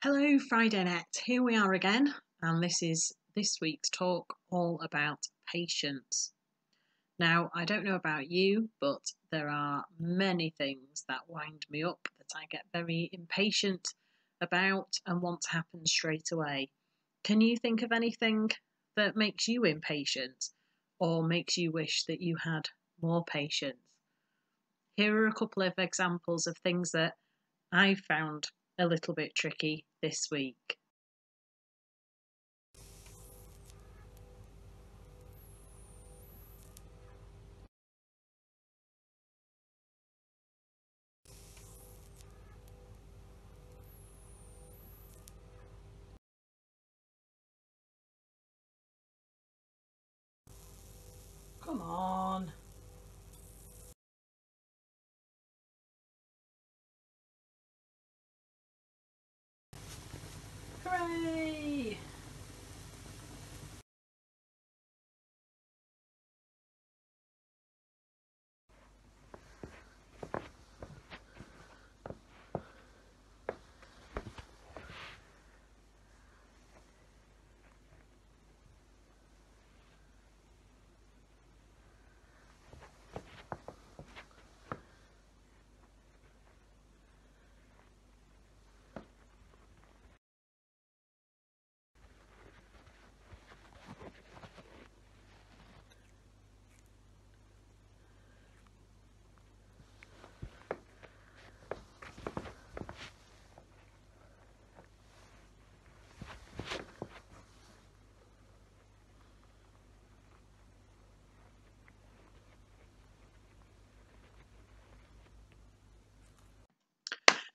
Hello, Friday Net. Here we are again, and this is this week's talk all about patience. Now, I don't know about you, but there are many things that wind me up that I get very impatient about and want to happen straight away. Can you think of anything that makes you impatient or makes you wish that you had more patience? Here are a couple of examples of things that I found a little bit tricky this week. Come on. Hooray!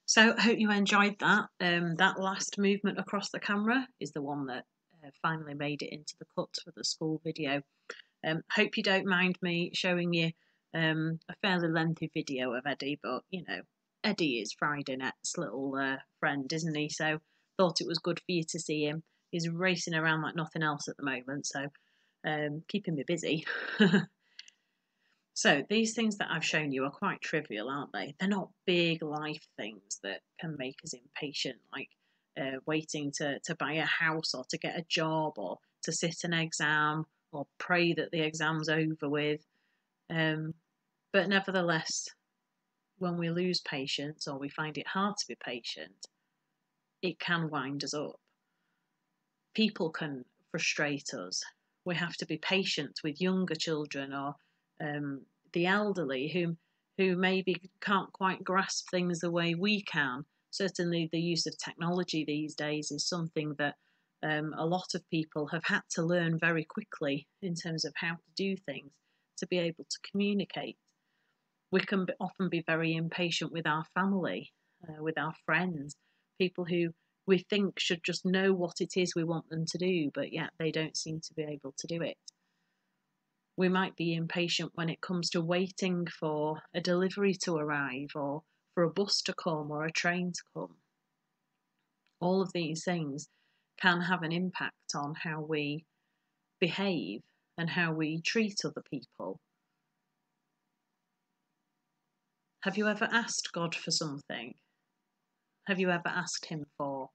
So I hope you enjoyed that. That last movement across the camera is the one that finally made it into the cut for the school video. Hope you don't mind me showing you a fairly lengthy video of Eddie, but you know, Eddie is Friday Net's little friend, isn't he? So thought it was good for you to see him. He's racing around like nothing else at the moment, so keeping me busy. So these things that I've shown you are quite trivial, aren't they? They're not big life things that can make us impatient, like waiting to buy a house or to get a job or to sit an exam or pray that the exam's over with. But nevertheless, when we lose patience or we find it hard to be patient, it can wind us up. People can frustrate us. We have to be patient with younger children or the elderly who maybe can't quite grasp things the way we can. Certainly, the use of technology these days is something that a lot of people have had to learn very quickly in terms of how to do things to be able to communicate. We can often be very impatient with our family, with our friends, people who we think should just know what it is we want them to do, but yet they don't seem to be able to do it. We might be impatient when it comes to waiting for a delivery to arrive or for a bus to come or a train to come. All of these things can have an impact on how we behave and how we treat other people. Have you ever asked God for something? Have you ever asked Him for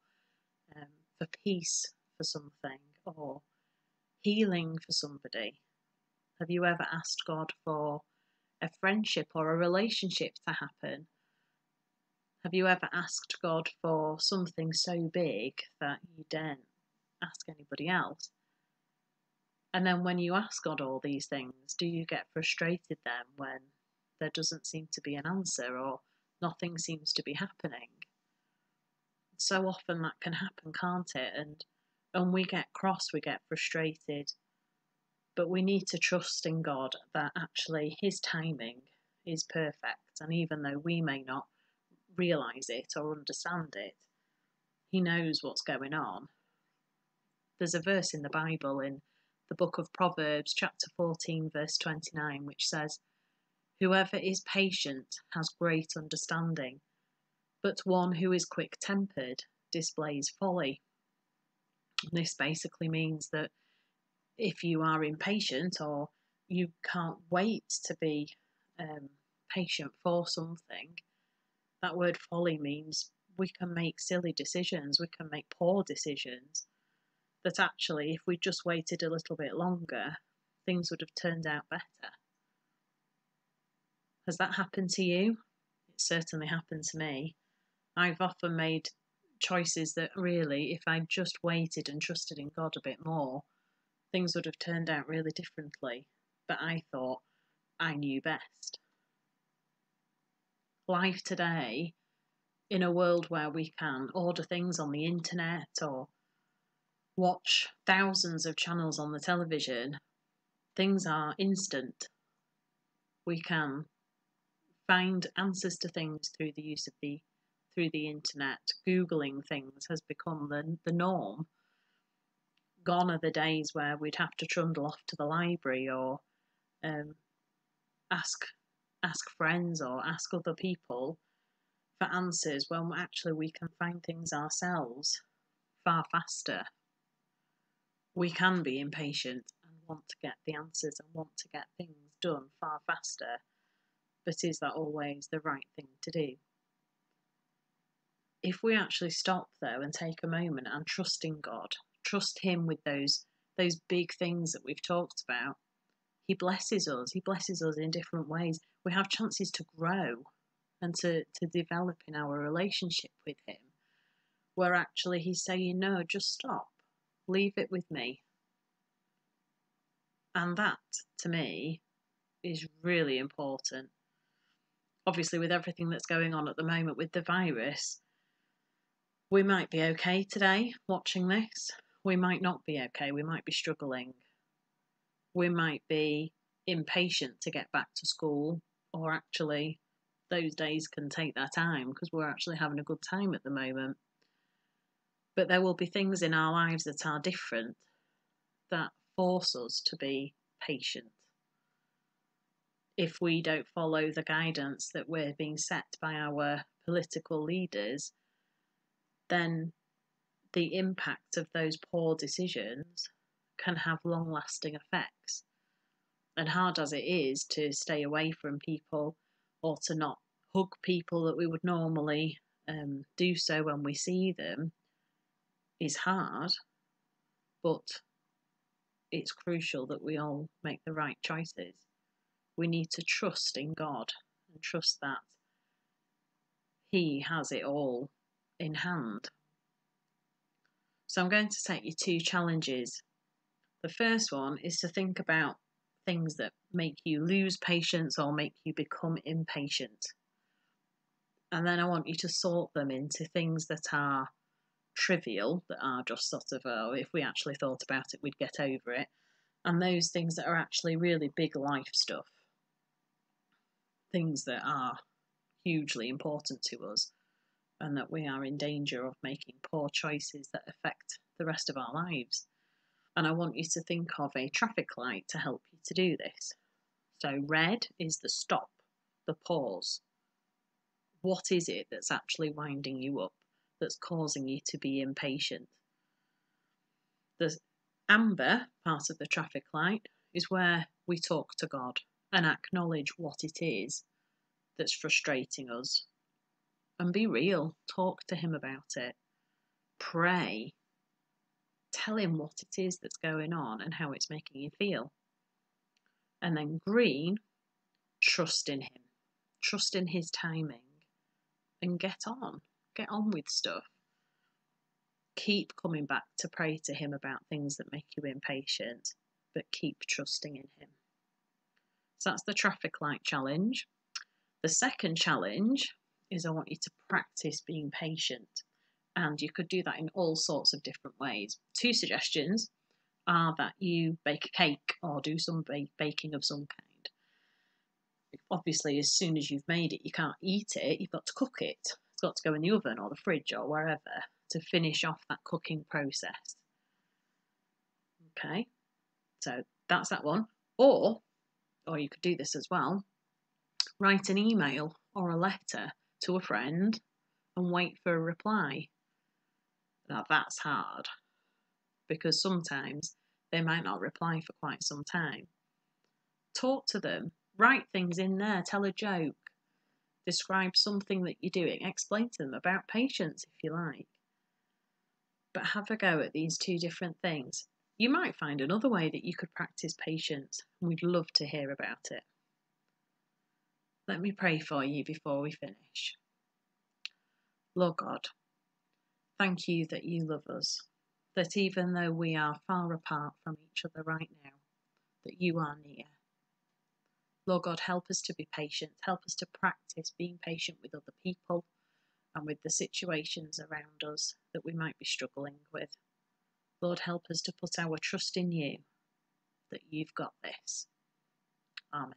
peace for something or healing for somebody? Have you ever asked God for a friendship or a relationship to happen? Have you ever asked God for something so big that you daren't ask anybody else? And then when you ask God all these things, do you get frustrated then when there doesn't seem to be an answer or nothing seems to be happening? So often that can happen, can't it? And we get cross, we get frustrated. But we need to trust in God that actually His timing is perfect. And even though we may not realise it or understand it, He knows what's going on. There's a verse in the Bible in the book of Proverbs, chapter 14, verse 29, which says, "Whoever is patient has great understanding, but one who is quick-tempered displays folly." And this basically means that if you are impatient or you can't wait to be patient for something, that word folly means we can make silly decisions, we can make poor decisions, that actually, if we just waited a little bit longer, things would have turned out better. Has that happened to you? It certainly happened to me. I've often made choices that really, if I'd just waited and trusted in God a bit more, things would have turned out really differently. But I thought I knew best. Life today, in a world where we can order things on the internet or watch thousands of channels on the television, things are instant. We can find answers to things through the use of the internet. Googling things has become the norm. Gone are the days where we'd have to trundle off to the library or ask friends or ask other people for answers, when actually we can find things ourselves far faster. We can be impatient and want to get the answers and want to get things done far faster, but is that always the right thing to do? If we actually stop though and take a moment and trust in God, trust Him with those big things that we've talked about, He blesses us. He blesses us in different ways. We have chances to grow and to develop in our relationship with Him, where actually He's saying, no, just stop. Leave it with me. And that, to me, is really important. Obviously, with everything that's going on at the moment with the virus, we might be okay today watching this. We might not be okay. We might be struggling. We might be impatient to get back to school, or actually those days can take their time because we're actually having a good time at the moment. But there will be things in our lives that are different, that force us to be patient. If we don't follow the guidance that we're being set by our political leaders, then the impact of those poor decisions can have long-lasting effects. And hard as it is to stay away from people or to not hug people that we would normally do so when we see them, is hard, but it's crucial that we all make the right choices. We need to trust in God and trust that He has it all in hand. So I'm going to take you 2 challenges. The first one is to think about things that make you lose patience or make you become impatient. And then I want you to sort them into things that are trivial, that are just sort of, oh, if we actually thought about it, we'd get over it. And those things that are actually really big life stuff. Things that are hugely important to us and that we are in danger of making poor choices that affect the rest of our lives. And I want you to think of a traffic light to help you to do this. So red is the stop, the pause. What is it that's actually winding you up, that's causing you to be impatient? The amber part of the traffic light is where we talk to God and acknowledge what it is that's frustrating us. And be real, talk to Him about it. Pray. Tell Him what it is that's going on and how it's making you feel. And then green, trust in Him. Trust in His timing. And get on with stuff. Keep coming back to pray to Him about things that make you impatient, but keep trusting in Him. So that's the traffic light challenge. The second challenge is I want you to practice being patient. And you could do that in all sorts of different ways. 2 suggestions are that you bake a cake or do some baking of some kind. Obviously, as soon as you've made it, you can't eat it, you've got to cook it. It's got to go in the oven or the fridge or wherever to finish off that cooking process. Okay, so that's that one. Or you could do this as well. Write an email or a letter to a friend and wait for a reply. Now that's hard, because sometimes they might not reply for quite some time. Talk to them, write things in there, tell a joke, describe something that you're doing, explain to them about patience if you like. But have a go at these two different things. You might find another way that you could practice patience, and we'd love to hear about it. Let me pray for you before we finish. Lord God, thank you that you love us, that even though we are far apart from each other right now, that you are near. Lord God, help us to be patient. Help us to practice being patient with other people and with the situations around us that we might be struggling with. Lord, help us to put our trust in you, that you've got this. Amen.